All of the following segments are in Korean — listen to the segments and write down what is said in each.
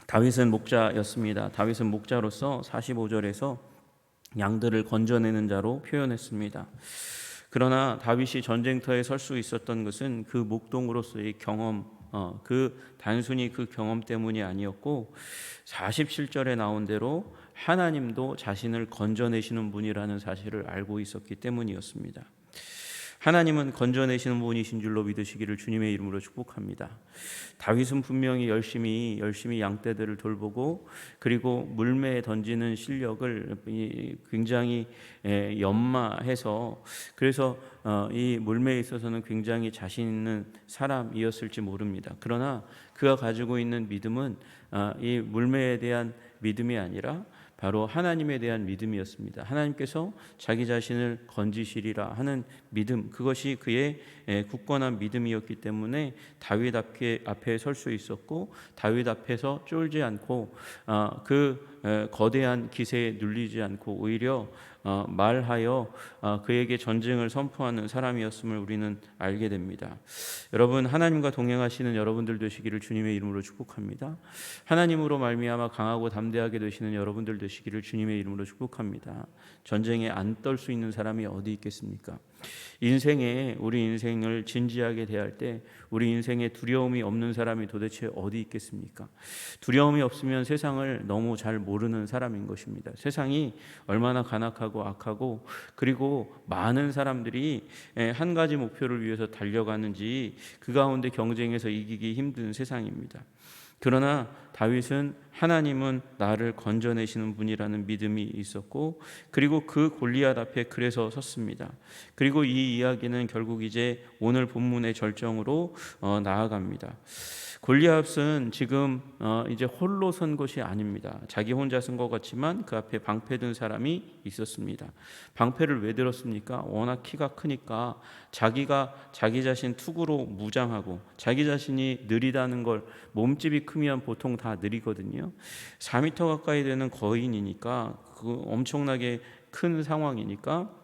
다윗은 목자였습니다. 다윗은 목자로서 45절에서 양들을 건져내는 자로 표현했습니다. 그러나 다윗이 전쟁터에 설 수 있었던 것은 그 목동으로서의 경험, 단순히 그 경험 때문이 아니었고 47절에 나온 대로 하나님도 자신을 건져내시는 분이라는 사실을 알고 있었기 때문이었습니다. 하나님은 건져내시는 분이신 줄로 믿으시기를 주님의 이름으로 축복합니다. 다윗은 분명히 열심히 양떼들을 돌보고 그리고 물매에 던지는 실력을 굉장히 연마해서 그래서 이 물매에 있어서는 굉장히 자신 있는 사람이었을지 모릅니다. 그러나 그가 가지고 있는 믿음은 이 물매에 대한 믿음이 아니라 바로 하나님에 대한 믿음이었습니다. 하나님께서 자기 자신을 건지시리라 하는 믿음, 그것이 그의 굳건한 믿음이었기 때문에 다윗 앞에 설 수 있었고 다윗 앞에서 쫄지 않고 그 거대한 기세에 눌리지 않고 오히려 말하여 그에게 전쟁을 선포하는 사람이었음을 우리는 알게 됩니다. 여러분, 하나님과 동행하시는 여러분들 되시기를 주님의 이름으로 축복합니다. 하나님으로 말미암아 강하고 담대하게 되시는 여러분들 되시기를 주님의 이름으로 축복합니다. 전쟁에 안 떨 수 있는 사람이 어디 있겠습니까? 우리 인생을 진지하게 대할 때 우리 인생에 두려움이 없는 사람이 도대체 어디 있겠습니까? 두려움이 없으면 세상을 너무 잘 모르는 사람인 것입니다. 세상이 얼마나 간악하고 악하고 그리고 많은 사람들이 한 가지 목표를 위해서 달려가는지 그 가운데 경쟁에서 이기기 힘든 세상입니다. 그러나 다윗은 하나님은 나를 건져내시는 분이라는 믿음이 있었고 그리고 그 골리앗 앞에 그래서 섰습니다. 그리고 이 이야기는 결국 이제 오늘 본문의 절정으로 나아갑니다. 골리앗은 지금 이제 홀로 선 것이 아닙니다. 자기 혼자 선 것 같지만 그 앞에 방패 든 사람이 있었습니다. 방패를 왜 들었습니까? 워낙 키가 크니까 자기 자신 투구로 무장하고 자기 자신이 느리다는 걸 몸집이 크면 보통 다 느리거든요. 4m 가까이 되는 거인이니까 그 엄청나게 큰 상황이니까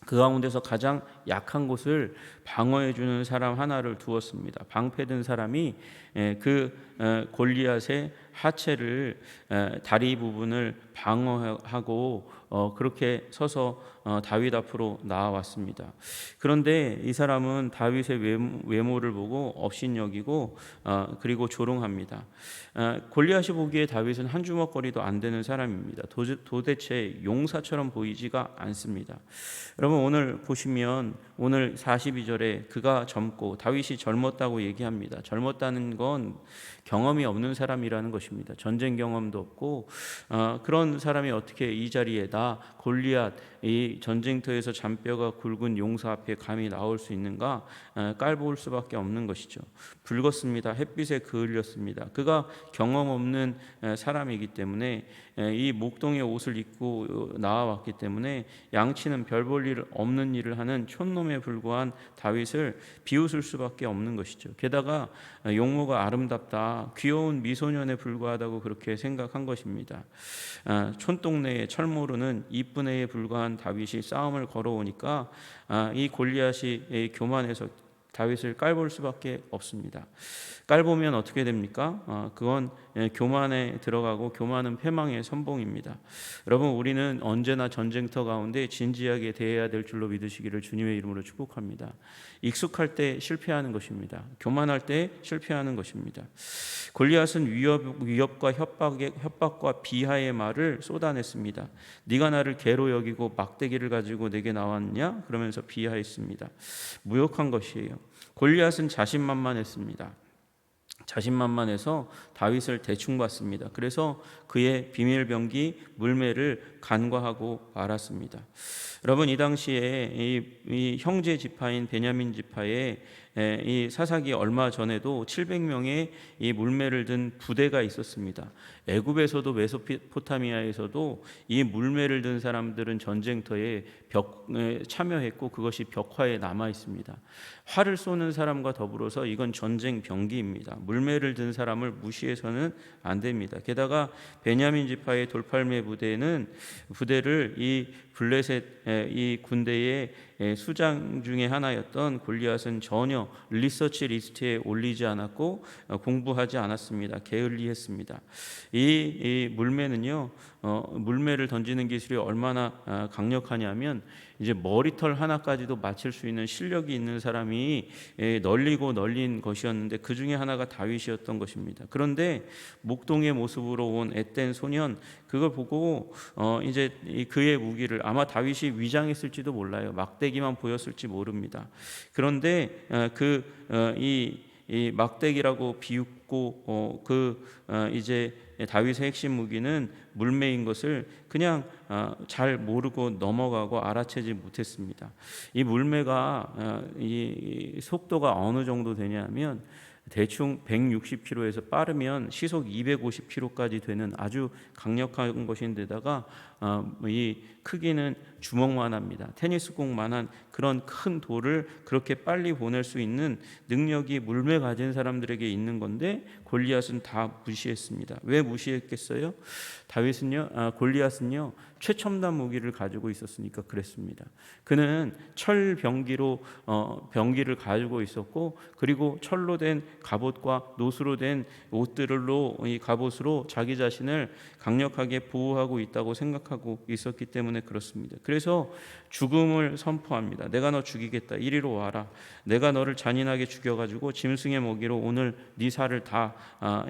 그 가운데서 가장 약한 곳을 방어해 주는 사람 하나를 두었습니다. 방패 든 사람이 그 골리앗의 하체를 다리 부분을 방어하고 그렇게 서서 다윗 앞으로 나아왔습니다. 그런데 이 사람은 다윗의 외모를 보고 업신여기고 그리고 조롱합니다. 골리앗이 보기에 다윗은 한 주먹거리도 안 되는 사람입니다. 도대체 용사처럼 보이지가 않습니다. 여러분, 오늘 보시면 오늘 42절에 그가 젊고 다윗이 젊었다고 얘기합니다. 젊었다는 건 경험이 없는 사람이라는 것입니다. 전쟁 경험도 없고 그런 사람이 어떻게 이 자리에 나 골리앗 이 전쟁터에서 잔뼈가 굵은 용사 앞에 감히 나올 수 있는가? 깔보일 수밖에 없는 것이죠. 붉었습니다. 햇빛에 그을렸습니다. 그가 경험 없는 사람이기 때문에 이 목동의 옷을 입고 나와왔기 때문에 양치는 별 볼 일 없는 일을 하는 촌놈에 불과한 다윗을 비웃을 수밖에 없는 것이죠. 게다가 용모가 아름답다, 귀여운 미소년에 불과하다고 그렇게 생각한 것입니다. 촌동네의 철모르는 이쁜 애에 불과한 다윗이 싸움을 걸어오니까 이 골리앗이 교만해서 다윗을 깔볼 수밖에 없습니다. 깔보면 어떻게 됩니까? 그건 교만에 들어가고 교만은 패망의 선봉입니다. 여러분, 우리는 언제나 전쟁터 가운데 진지하게 대해야 될 줄로 믿으시기를 주님의 이름으로 축복합니다. 익숙할 때 실패하는 것입니다. 교만할 때 실패하는 것입니다. 골리앗은 위협과 협박과 비하의 말을 쏟아냈습니다. 네가 나를 개로 여기고 막대기를 가지고 내게 나왔냐? 그러면서 비하했습니다. 무욕한 것이에요. 골리앗은 자신만만했습니다. 자신만만해서 다윗을 대충 봤습니다. 그래서 그의 비밀병기 물매를 간과하고 말았습니다. 여러분, 이 당시에 이 형제 지파인 베냐민 지파에 이 사사기 얼마 전에도 700명의 이 물매를 든 부대가 있었습니다. 애굽에서도 메소포타미아에서도 이 물매를 든 사람들은 전쟁터에 참여했고 그것이 벽화에 남아 있습니다. 활을 쏘는 사람과 더불어서 이건 전쟁 병기입니다. 물매를 든 사람을 무시해서는 안 됩니다. 게다가 베냐민 지파의 돌팔매 부대를 이 블레셋 이 군대에 수장 중에 하나였던 골리앗은 전혀 리서치 리스트에 올리지 않았고 공부하지 않았습니다. 게을리했습니다. 이 물매는요, 물매를 던지는 기술이 얼마나 강력하냐면 이제 머리털 하나까지도 맞힐 수 있는 실력이 있는 사람이 널리고 널린 것이었는데 그 중에 하나가 다윗이었던 것입니다. 그런데 목동의 모습으로 온 앳된 소년, 그걸 보고 이제 그의 무기를 아마 다윗이 위장했을지도 몰라요. 막대기만 보였을지 모릅니다. 그런데 이 막대기라고 비웃고 이제 다윗의 핵심 무기는 물매인 것을 그냥 잘 모르고 넘어가고 알아채지 못했습니다. 이 물매가 이 속도가 어느 정도 되냐면 대충 160km에서 빠르면 시속 250km까지 되는 아주 강력한 것인데다가 이 크기는 주먹만 합니다. 테니스공만한 그런 큰 돌을 그렇게 빨리 보낼 수 있는 능력이 물매 가진 사람들에게 있는 건데 골리앗은 다 무시했습니다. 왜 무시했겠어요? 골리앗은요 최첨단 무기를 가지고 있었으니까 그랬습니다. 그는 철 병기로 병기를 가지고 있었고, 그리고 철로 된 갑옷과 노수로 된 옷들로 이 갑옷으로 자기 자신을 강력하게 보호하고 있다고 생각하고 있었기 때문에 그렇습니다. 그래서 죽음을 선포합니다. 내가 너 죽이겠다. 이리로 와라. 내가 너를 잔인하게 죽여가지고 짐승의 먹이로 오늘 네 살을 다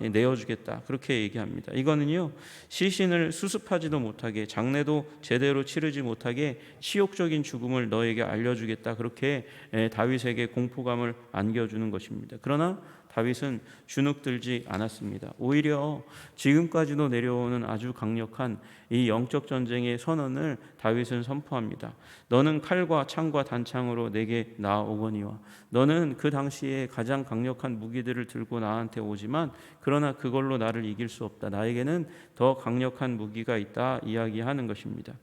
내어주겠다. 그렇게 얘기합니다. 이거는요 시신을 수습하지도 못하게, 장례도 제대로 치르지 못하게 치욕적인 죽음을 너에게 알려주겠다. 그렇게 다윗에게 공포감을 안겨주는 것입니다. 그러나 다윗은 주눅들지 않았습니다. 오히려 지금까지도 내려오는 아주 강력한 이 영적 전쟁의 선언을 다윗은 선포합니다. 너는 칼과 창과 단창으로 내게 나아오거니와, 너는 그 당시에 가장 강력한 무기들을 들고 나한테 오지만 그러나 그걸로 나를 이길 수 없다. 나에게는 더 강력한 무기가 있다 이야기하는 것입니다.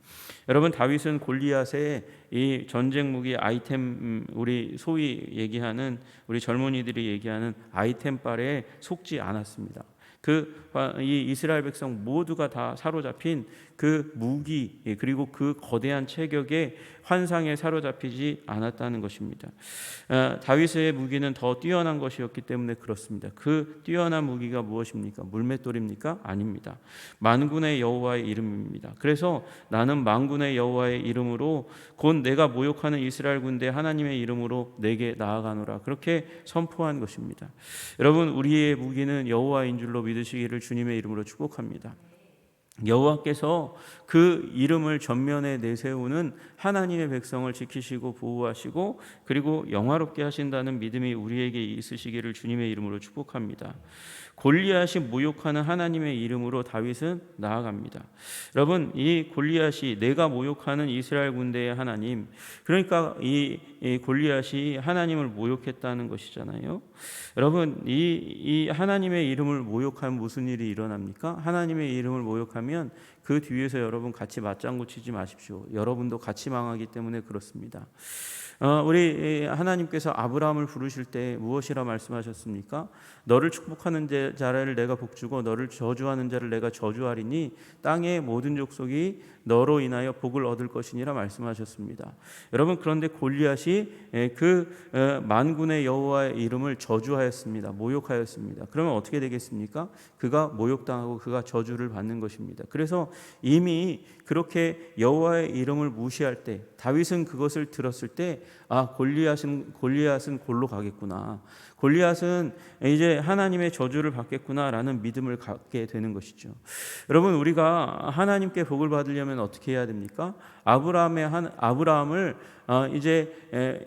여러분, 다윗은 골리앗의 이 전쟁 무기 아이템, 우리 소위 얘기하는, 우리 젊은이들이 얘기하는 아이템빨에 속지 않았습니다. 이 이스라엘 백성 모두가 다 사로잡힌 그 무기, 그리고 그 거대한 체격의 환상에 사로잡히지 않았다는 것입니다. 다윗의 무기는 더 뛰어난 것이었기 때문에 그렇습니다. 그 뛰어난 무기가 무엇입니까? 물맷돌입니까? 아닙니다. 만군의 여호와의 이름입니다. 그래서 나는 만군의 여호와의 이름으로 곧 내가 모욕하는 이스라엘 군대 하나님의 이름으로 내게 나아가노라. 그렇게 선포한 것입니다. 여러분, 우리의 무기는 여호와인 줄로 믿으시기를 주님의 이름으로 축복합니다. 여호와께서 그 이름을 전면에 내세우는 하나님의 백성을 지키시고 보호하시고 그리고 영화롭게 하신다는 믿음이 우리에게 있으시기를 주님의 이름으로 축복합니다. 골리앗이 모욕하는 하나님의 이름으로 다윗은 나아갑니다. 여러분, 이 골리앗이 내가 모욕하는 이스라엘 군대의 하나님, 그러니까 이 골리앗이 하나님을 모욕했다는 것이잖아요. 여러분, 이 하나님의 이름을 모욕하면 무슨 일이 일어납니까? 하나님의 이름을 모욕하면 그 뒤에서 여러분 같이 맞장구 치지 마십시오. 여러분도 같이 망하기 때문에 그렇습니다. 우리 하나님께서 아브라함을 부르실 때 무엇이라 말씀하셨습니까? 너를 축복하는 자를 내가 복주고 너를 저주하는 자를 내가 저주하리니 땅의 모든 족속이 너로 인하여 복을 얻을 것이니라 말씀하셨습니다. 여러분, 그런데 골리앗이 만군의 여호와의 이름을 저주하였습니다. 모욕하였습니다. 그러면 어떻게 되겠습니까? 그가 모욕당하고 그가 저주를 받는 것입니다. 그래서 이미 그렇게 여호와의 이름을 무시할 때, 다윗은 그것을 들었을 때 골리앗은 골로 가겠구나. 골리앗은 이제 하나님의 저주를 받겠구나라는 믿음을 갖게 되는 것이죠. 여러분, 우리가 하나님께 복을 받으려면 어떻게 해야 됩니까? 아브라함을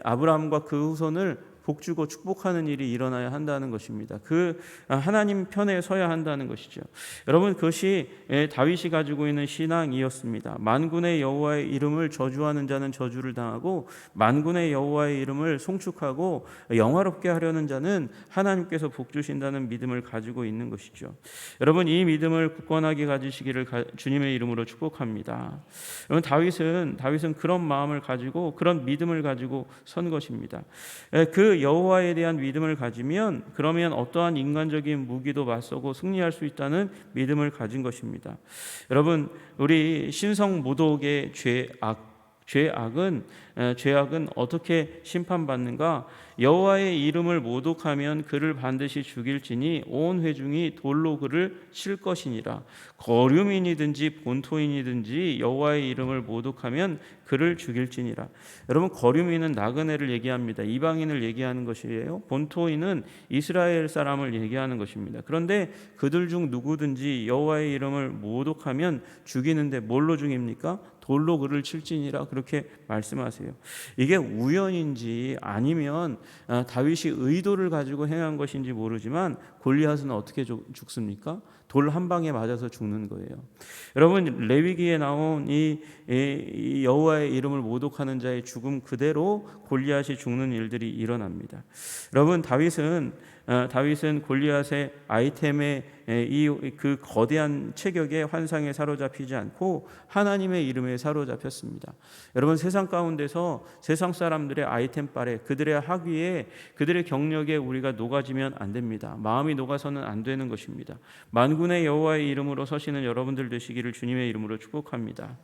아브라함과 그 후손을 복주고 축복하는 일이 일어나야 한다는 것입니다. 그 하나님 편에 서야 한다는 것이죠. 여러분, 그것이 다윗이 가지고 있는 신앙이었습니다. 만군의 여호와의 이름을 저주하는 자는 저주를 당하고 만군의 여호와의 이름을 송축하고 영화롭게 하려는 자는 하나님께서 복 주신다는 믿음을 가지고 있는 것이죠. 여러분, 이 믿음을 굳건하게 가지시기를 주님의 이름으로 축복합니다. 여러분, 다윗은 그런 마음을 가지고 그런 믿음을 가지고 선 것입니다. 그 여호와에 대한 믿음을 가지면 그러면 어떠한 인간적인 무기도 맞서고 승리할 수 있다는 믿음을 가진 것입니다. 여러분, 우리 신성 모독의 죄악은 어떻게 심판받는가? 여호와의 이름을 모독하면 그를 반드시 죽일지니 온 회중이 돌로 그를 칠 것이니라. 거류민이든지 본토인이든지 여호와의 이름을 모독하면 그를 죽일지니라. 여러분, 거류민은 나그네를 얘기합니다. 이방인을 얘기하는 것이에요. 본토인은 이스라엘 사람을 얘기하는 것입니다. 그런데 그들 중 누구든지 여호와의 이름을 모독하면 죽이는데 뭘로 죽입니까? 돌로 그를 칠지니라, 그렇게 말씀하세요. 이게 우연인지 아니면 다윗이 의도를 가지고 행한 것인지 모르지만 골리앗은 어떻게 죽습니까? 돌 한 방에 맞아서 죽는 거예요. 여러분, 레위기에 나온 이 여호와의 이름을 모독하는 자의 죽음 그대로 골리앗이 죽는 일들이 일어납니다. 여러분, 다윗은 골리앗의 아이템에 그 거대한 체격의 환상에 사로잡히지 않고 하나님의 이름에 사로잡혔습니다. 여러분, 세상 가운데서 세상 사람들의 아이템빨에, 그들의 학위에, 그들의 경력에 우리가 녹아지면 안 됩니다. 마음이 녹아서는 안 되는 것입니다. 만군의 여호와의 이름으로 서시는 여러분들 되시기를 주님의 이름으로 축복합니다.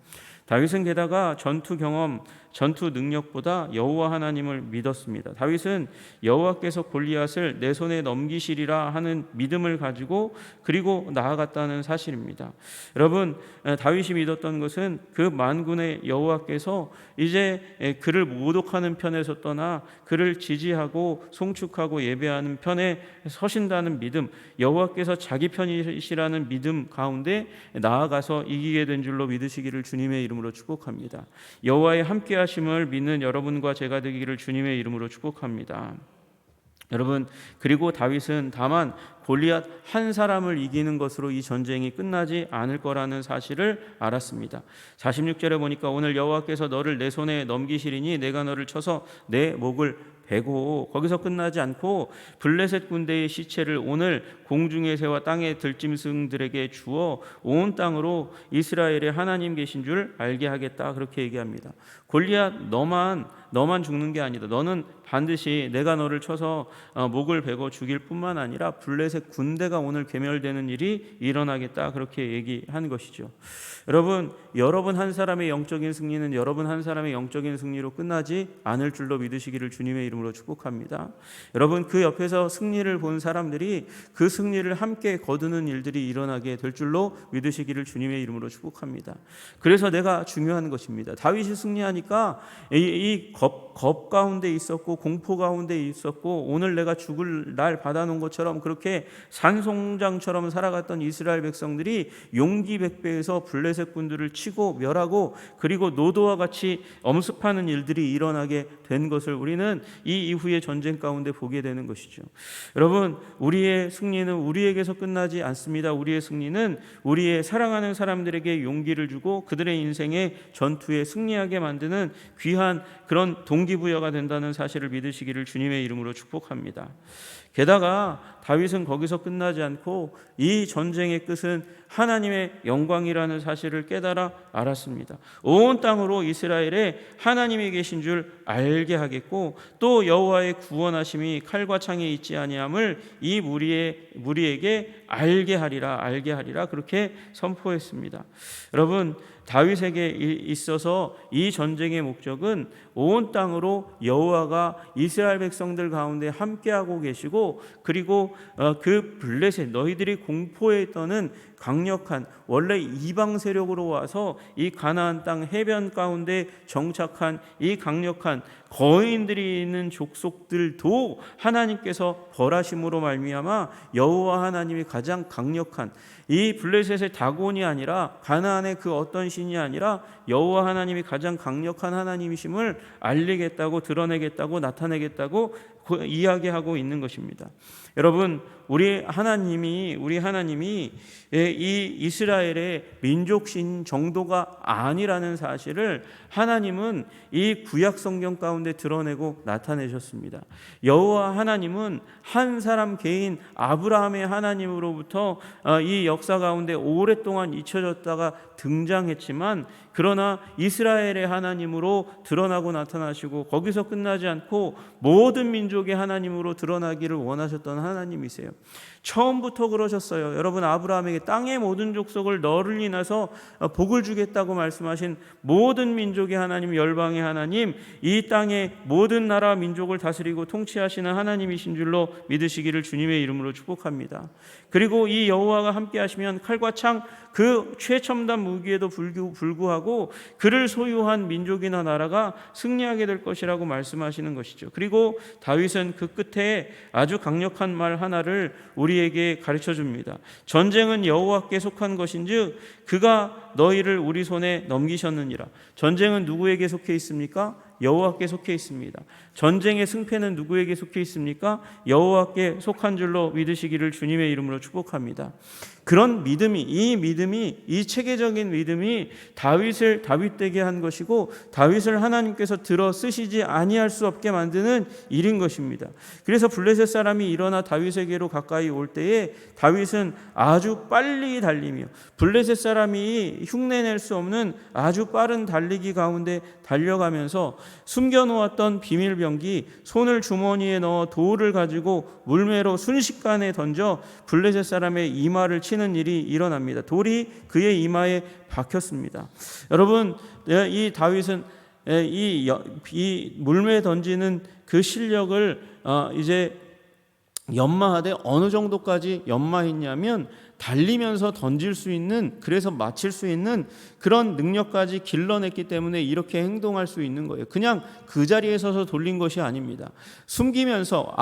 다윗은 게다가 전투 경험, 전투 능력보다 여호와 하나님을 믿었습니다. 다윗은 여호와께서 골리앗을 내 손에 넘기시리라 하는 믿음을 가지고 그리고 나아갔다는 사실입니다. 여러분, 다윗이 믿었던 것은 그 만군의 여호와께서 이제 그를 모독하는 편에서 떠나 그를 지지하고 송축하고 예배하는 편에 서신다는 믿음, 여호와께서 자기 편이시라는 믿음 가운데 나아가서 이기게 된 줄로 믿으시기를 주님의 이름으로 축복합니다. 여호와의 함께 하심을 믿는 여러분과 제가 되기를 주님의 이름으로 축복합니다. 여러분, 그리고 다윗은 다만 골리앗 한 사람을 이기는 것으로 이 전쟁이 끝나지 않을 거라는 사실을 알았습니다. 46절에 보니까 오늘 여호와께서 너를 내 손에 넘기시리니 내가 너를 쳐서 내 목을 베고, 거기서 끝나지 않고 블레셋 군대의 시체를 오늘 공중의 새와 땅의 들짐승들에게 주어 온 땅으로 이스라엘의 하나님 계신 줄 알게 하겠다, 그렇게 얘기합니다. 골리앗, 너만 죽는 게 아니다. 너는 반드시 내가 너를 쳐서 목을 베고 죽일 뿐만 아니라 블레셋 군대가 오늘 괴멸되는 일이 일어나겠다, 그렇게 얘기한 것이죠. 여러분 한 사람의 영적인 승리는 여러분 한 사람의 영적인 승리로 끝나지 않을 줄로 믿으시기를 주님의 이름으로 축복합니다. 여러분, 그 옆에서 승리를 본 사람들이 그 승리를 함께 거두는 일들이 일어나게 될 줄로 믿으시기를 주님의 이름으로 축복합니다. 그래서 내가 중요한 것입니다. 다윗이 승리하니까 이 겁 가운데 있었고 공포 가운데 있었고 오늘 내가 죽을 날 받아놓은 것처럼 그렇게 산송장처럼 살아갔던 이스라엘 백성들이 용기백배해서 블레셋 군들을 치고 멸하고 그리고 노도와 같이 엄습하는 일들이 일어나게 된 것을 우리는 이 이후의 전쟁 가운데 보게 되는 것이죠. 여러분, 우리의 승리는 우리에게서 끝나지 않습니다. 우리의 승리는 우리의 사랑하는 사람들에게 용기를 주고 그들의 인생의 전투에 승리하게 만드는 귀한 그런 동기부여가 된다는 사실을 믿으시기를 주님의 이름으로 축복합니다. 게다가 다윗은 거기서 끝나지 않고 이 전쟁의 끝은 하나님의 영광이라는 사실을 깨달아 알았습니다. 온 땅으로 이스라엘에 하나님이 계신 줄 알게 하겠고 또 여호와의 구원하심이 칼과 창에 있지 아니함을 이 무리에게 알게 하리라 그렇게 선포했습니다. 여러분, 다윗에게 있어서 이 전쟁의 목적은 온 땅으로 여호와가 이스라엘 백성들 가운데 함께하고 계시고 그리고 그 블레셋 너희들이 공포에 떠는 강력한 원래 이방 세력으로 와서 이 가나안 땅 해변 가운데 정착한 이 강력한 거인들이 있는 족속들도 하나님께서 벌하심으로 말미암아 여호와 하나님이 가장 강력한 이 블레셋의 다곤이 아니라 가나안의 그 어떤 신이 아니라 여호와 하나님이 가장 강력한 하나님이심을 알리겠다고 드러내겠다고 나타내겠다고 이야기하고 있는 것입니다. 여러분, 우리 하나님이 이 이스라엘의 민족신 정도가 아니라는 사실을 하나님은 이 구약 성경 가운데 드러내고 나타내셨습니다. 여호와 하나님은 한 사람 개인 아브라함의 하나님으로부터 이 역사 가운데 오랫동안 잊혀졌다가 등장했지만 그러나 이스라엘의 하나님으로 드러나고 나타나시고 거기서 끝나지 않고 모든 민족의 하나님으로 드러나기를 원하셨던 하나님이세요. 처음부터 그러셨어요. 여러분, 아브라함에게 땅의 모든 족속을 너를 인해서 복을 주겠다고 말씀하신 모든 민족의 하나님, 열방의 하나님, 이 땅의 모든 나라 민족을 다스리고 통치하시는 하나님이신 줄로 믿으시기를 주님의 이름으로 축복합니다. 그리고 이 여호와가 함께 하시면 칼과 창 그 최첨단 무기에도 불구하고 그를 소유한 민족이나 나라가 승리하게 될 것이라고 말씀하시는 것이죠. 그리고 다윗은 그 끝에 아주 강력한 말 하나를 우리에게 가르쳐 줍니다. 전쟁은 여호와께 속한 것인즉 그가 너희를 우리 손에 넘기셨느니라. 전쟁은 누구에게 속해 있습니까? 여호와께 속해 있습니다. 전쟁의 승패는 누구에게 속해 있습니까? 여호와께 속한 줄로 믿으시기를 주님의 이름으로 축복합니다. 그런 믿음이, 이 체계적인 믿음이 다윗을 다윗되게 한 것이고 다윗을 하나님께서 들어 쓰시지 아니할 수 없게 만드는 일인 것입니다. 그래서 블레셋 사람이 일어나 다윗에게로 가까이 올 때에 다윗은 아주 빨리 달리며 블레셋 사람이 흉내낼 수 없는 아주 빠른 달리기 가운데 달려가면서 숨겨놓았던 비밀병기, 손을 주머니에 넣어 돌을 가지고 물매로 순식간에 던져 블레셋 사람의 이마를 치는 일이 일어납니다. 돌이 그의 이마에 박혔습니다. 여러분, 이 다윗은 이 물매 던지는 그 실력을 이제 연마하되 어느 정도까지 연마했냐면 달리면서 던질 수 있는, 그래서 맞힐 수 있는 그런 능력까지 길러냈기 때문에 이렇게 행동할 수 있는 거예요. 그냥 그 자리에 서서 돌린 것이 아닙니다. 숨기면서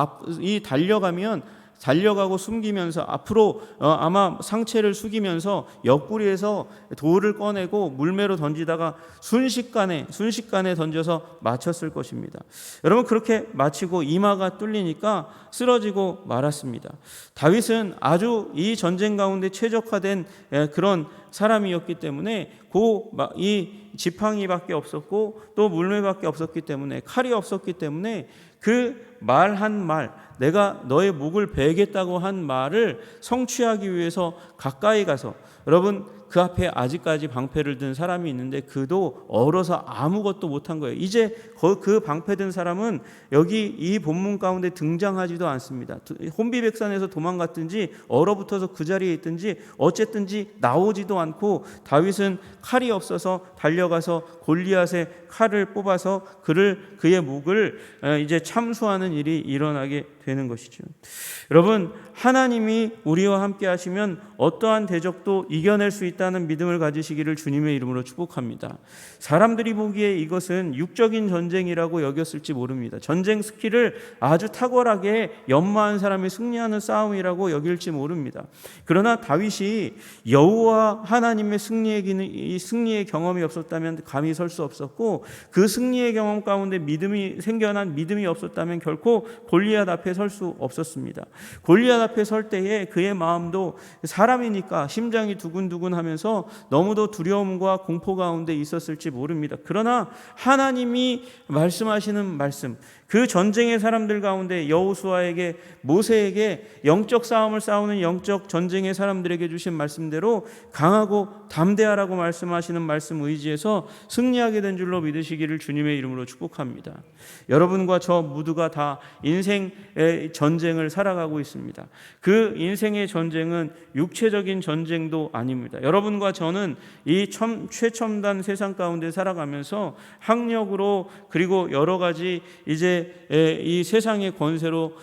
달려가고 숨기면서 앞으로 아마 상체를 숙이면서 옆구리에서 돌을 꺼내고 물매로 던지다가 순식간에 던져서 맞췄을 것입니다. 여러분, 그렇게 맞히고 이마가 뚫리니까 쓰러지고 말았습니다. 다윗은 아주 이 전쟁 가운데 최적화된 그런 사람이었기 때문에 이 지팡이밖에 없었고 또 물매밖에 없었기 때문에, 칼이 없었기 때문에 그 말 한 말, 내가 너의 목을 베겠다고 한 말을 성취하기 위해서 가까이 가서, 여러분, 그 앞에 아직까지 방패를 든 사람이 있는데 그도 얼어서 아무것도 못한 거예요. 이제 그 방패 든 사람은 여기 이 본문 가운데 등장하지도 않습니다. 혼비백산에서 도망갔든지 얼어붙어서 그 자리에 있든지 어쨌든지 나오지도 않고 다윗은 칼이 없어서 달려가서 골리앗의 칼을 뽑아서 그의 목을 이제 참수하는 일이 일어나게 되는 것이죠. 여러분, 하나님이 우리와 함께 하시면 어떠한 대적도 이겨낼 수 있다는 믿음을 가지시기를 주님의 이름으로 축복합니다. 사람들이 보기에 이것은 육적인 전쟁이라고 여겼을지 모릅니다. 전쟁 스킬을 아주 탁월하게 연마한 사람이 승리하는 싸움이라고 여길지 모릅니다. 그러나 다윗이 여호와 하나님의 승리의 경험이 없었다면 감히 설 수 없었고, 그 승리의 경험 가운데 생겨난 믿음이 없었다면 결코 골리앗 앞에 설 수 없었습니다. 골리앗 앞에 설 때에 그의 마음도 사람이니까 심장이 두근두근 하면서 너무도 두려움과 공포 가운데 있었을지 모릅니다. 그러나 하나님이 말씀하시는 말씀, 그 전쟁의 사람들 가운데 여호수아에게, 모세에게 영적 싸움을 싸우는 영적 전쟁의 사람들에게 주신 말씀대로 강하고 담대하라고 말씀하시는 말씀 의지에서 승리하게 된 줄로 믿으시기를 주님의 이름으로 축복합니다. 여러분과 저 모두가 다 인생의 전쟁을 살아가고 있습니다. 그 인생의 전쟁은 육체적인 전쟁도 아닙니다. 여러분과 저는 이 최첨단 세상 가운데 살아가면서 학력으로, 그리고 여러 가지 이제 이 세상의 권세로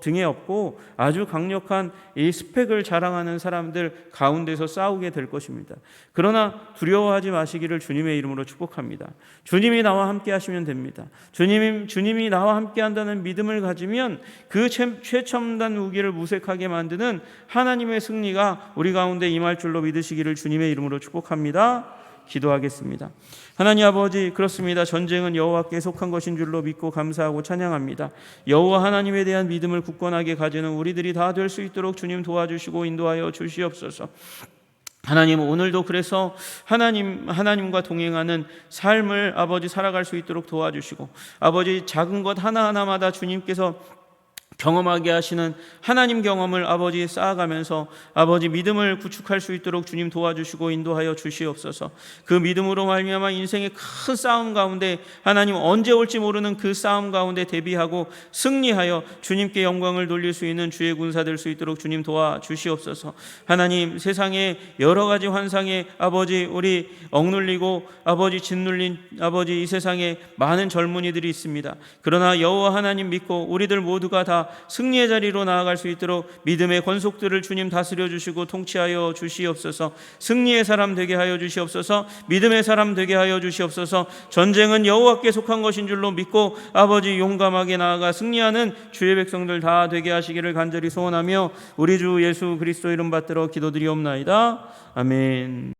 등에 업고 아주 강력한 이 스펙을 자랑하는 사람들 가운데서 싸우게 될 것입니다. 그러나 두려워하지 마시기를 주님의 이름으로 축복합니다. 주님이 나와 함께 하시면 됩니다. 주님이 나와 함께 한다는 믿음을 가지면 그 최첨단 무기를 무색하게 만드는 하나님의 승리가 우리 가운데 임할 줄로 믿으시기를 주님의 이름으로 축복합니다. 기도하겠습니다. 하나님 아버지, 그렇습니다. 전쟁은 여호와께 속한 것인 줄로 믿고 감사하고 찬양합니다. 여호와 하나님에 대한 믿음을 굳건하게 가지는 우리들이 다 될 수 있도록 주님 도와주시고 인도하여 주시옵소서. 하나님, 오늘도 그래서 하나님과 동행하는 삶을 아버지 살아갈 수 있도록 도와주시고, 아버지 작은 것 하나하나마다 주님께서 경험하게 하시는 하나님 경험을 아버지 쌓아가면서 아버지 믿음을 구축할 수 있도록 주님 도와주시고 인도하여 주시옵소서. 그 믿음으로 말미암아 인생의 큰 싸움 가운데 하나님 언제 올지 모르는 그 싸움 가운데 대비하고 승리하여 주님께 영광을 돌릴 수 있는 주의 군사 될 수 있도록 주님 도와주시옵소서. 하나님 세상에 여러 가지 환상에 아버지 우리 억눌리고 아버지 짓눌린 아버지 이 세상에 많은 젊은이들이 있습니다. 그러나 여호와 하나님 믿고 우리들 모두가 다 승리의 자리로 나아갈 수 있도록 믿음의 권속들을 주님 다스려 주시고 통치하여 주시옵소서. 승리의 사람 되게 하여 주시옵소서. 믿음의 사람 되게 하여 주시옵소서. 전쟁은 여호와께 속한 것인 줄로 믿고 아버지 용감하게 나아가 승리하는 주의 백성들 다 되게 하시기를 간절히 소원하며 우리 주 예수 그리스도 이름 받들어 기도드리옵나이다. 아멘.